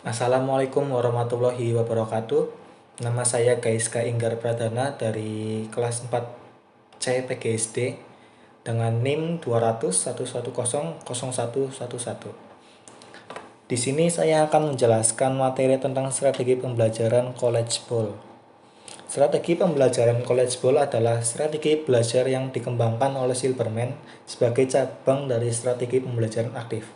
Assalamualaikum warahmatullahi wabarakatuh. Nama saya Gaiska Inggar Pradana dari kelas 4 C PGSD dengan NIM 20011000111. Di sini saya akan menjelaskan materi tentang strategi pembelajaran College Ball. Strategi pembelajaran College Ball adalah strategi belajar yang dikembangkan oleh Silberman sebagai cabang dari strategi pembelajaran aktif.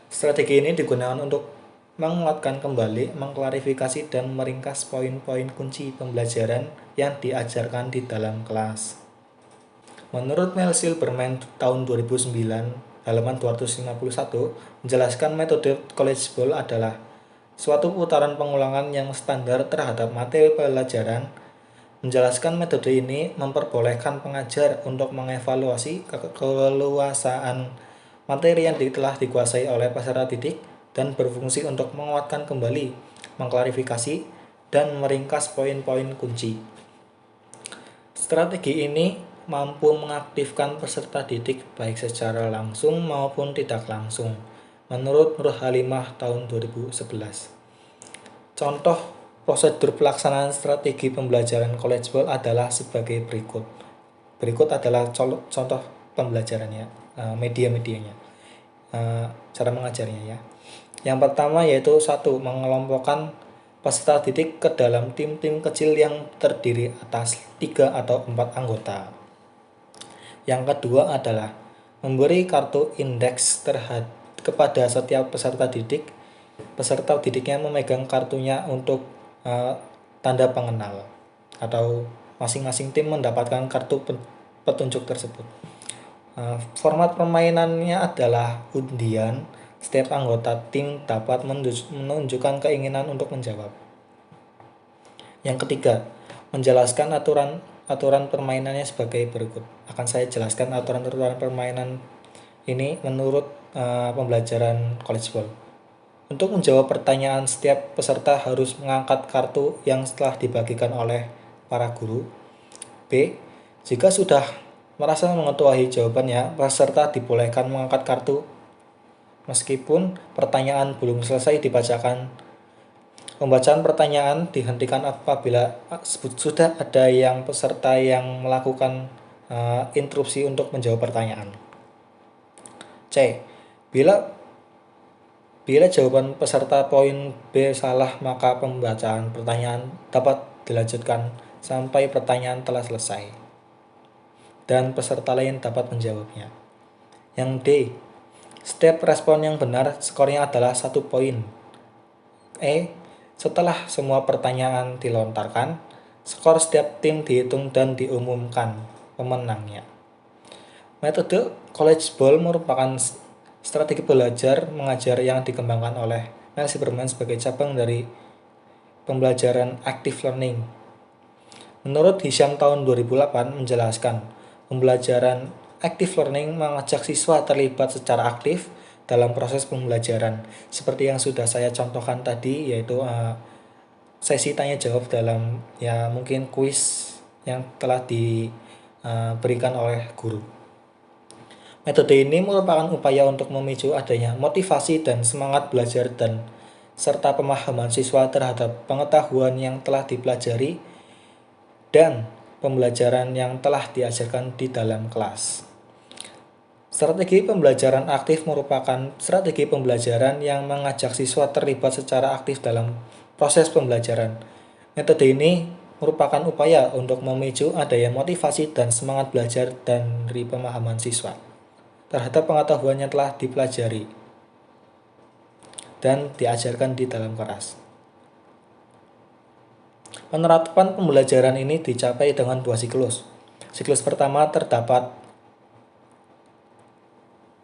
Strategi ini digunakan untuk menguatkan kembali, mengklarifikasi, dan meringkas poin-poin kunci pembelajaran yang diajarkan di dalam kelas. Menurut Mel Silberman tahun 2009, halaman 251, menjelaskan metode College Ball adalah suatu putaran pengulangan yang standar terhadap materi pelajaran. Menjelaskan metode ini memperbolehkan pengajar untuk mengevaluasi keleluasaan materi yang telah dikuasai oleh peserta didik dan berfungsi untuk menguatkan kembali, mengklarifikasi, dan meringkas poin-poin kunci. Strategi ini mampu mengaktifkan peserta didik baik secara langsung maupun tidak langsung, menurut Nur Halimah tahun 2011. Contoh prosedur pelaksanaan strategi pembelajaran College Ball adalah sebagai berikut. Berikut adalah contoh pembelajarannya, media-medianya, cara mengajarnya ya. Yang pertama yaitu 1. Mengelompokkan peserta didik ke dalam tim-tim kecil yang terdiri atas 3 atau 4 anggota. Yang kedua adalah memberi kartu indeks kepada setiap peserta didik. Peserta didiknya memegang kartunya untuk tanda pengenal, atau masing-masing tim mendapatkan kartu petunjuk tersebut. Format permainannya adalah undian. Setiap anggota tim dapat menunjukkan keinginan untuk menjawab. Yang ketiga, menjelaskan aturan permainannya sebagai berikut. Akan saya jelaskan aturan-aturan permainan ini menurut pembelajaran College Ball. Untuk menjawab pertanyaan, setiap peserta harus mengangkat kartu yang setelah dibagikan oleh para guru. B. Jika sudah merasa mengetahui jawabannya, peserta dibolehkan mengangkat kartu meskipun pertanyaan belum selesai dibacakan. Pembacaan pertanyaan dihentikan apabila sudah ada peserta yang melakukan interupsi untuk menjawab pertanyaan. C. Bila jawaban peserta poin B salah, maka pembacaan pertanyaan dapat dilanjutkan sampai pertanyaan telah selesai dan peserta lain dapat menjawabnya. Yang D. Setiap respon yang benar skornya adalah 1 poin. E. Setelah semua pertanyaan dilontarkan, skor setiap tim dihitung dan diumumkan pemenangnya. Metode College Ball merupakan strategi belajar mengajar yang dikembangkan oleh Mel Silberman sebagai cabang dari pembelajaran active learning. Menurut Hisham tahun 2008 menjelaskan, pembelajaran active learning mengajak siswa terlibat secara aktif dalam proses pembelajaran, seperti yang sudah saya contohkan tadi, yaitu sesi tanya jawab dalam mungkin kuis yang telah diberikan oleh guru. Metode ini merupakan upaya untuk memicu adanya motivasi dan semangat belajar serta pemahaman siswa terhadap pengetahuan yang telah dipelajari dan pembelajaran yang telah diajarkan di dalam kelas. Strategi pembelajaran aktif merupakan strategi pembelajaran yang mengajak siswa terlibat secara aktif dalam proses pembelajaran. Metode ini merupakan upaya untuk memicu adanya motivasi dan semangat belajar dari pemahaman siswa terhadap pengetahuan yang telah dipelajari dan diajarkan di dalam kelas. Penerapan pembelajaran ini dicapai dengan 2 siklus. Siklus pertama terdapat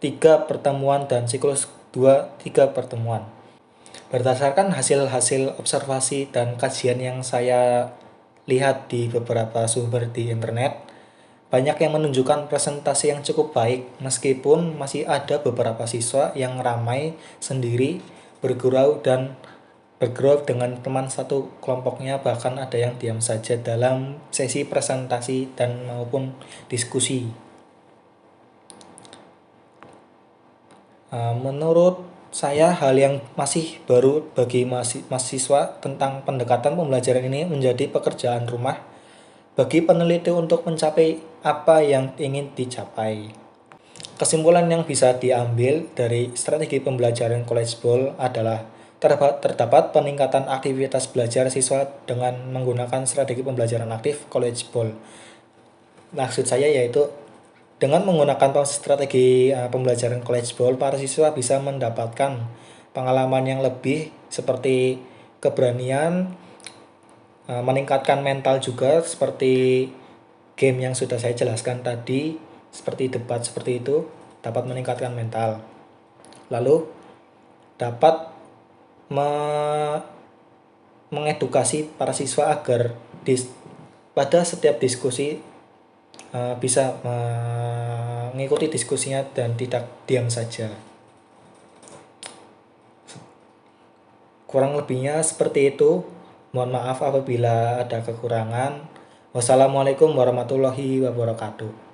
3 pertemuan dan siklus 2 3 pertemuan. Berdasarkan hasil-hasil observasi dan kajian yang saya lihat di beberapa sumber di internet, banyak yang menunjukkan presentasi yang cukup baik, meskipun masih ada beberapa siswa yang ramai sendiri, bergurau dengan teman satu kelompoknya, bahkan ada yang diam saja dalam sesi presentasi dan maupun diskusi. Menurut saya hal yang masih baru bagi mahasiswa tentang pendekatan pembelajaran ini menjadi pekerjaan rumah bagi peneliti untuk mencapai apa yang ingin dicapai. Kesimpulan yang bisa diambil dari strategi pembelajaran College Bowl adalah terdapat peningkatan aktivitas belajar siswa dengan menggunakan strategi pembelajaran aktif College Bowl. Maksud saya yaitu dengan menggunakan strategi pembelajaran College Bowl, para siswa bisa mendapatkan pengalaman yang lebih seperti keberanian, meningkatkan mental juga seperti game yang sudah saya jelaskan tadi, seperti debat seperti itu, dapat meningkatkan mental. Lalu dapat mengedukasi para siswa agar pada setiap diskusi bisa mengikuti diskusinya dan tidak diam saja. Kurang lebihnya seperti itu. Mohon maaf apabila ada kekurangan. Wassalamualaikum warahmatullahi wabarakatuh.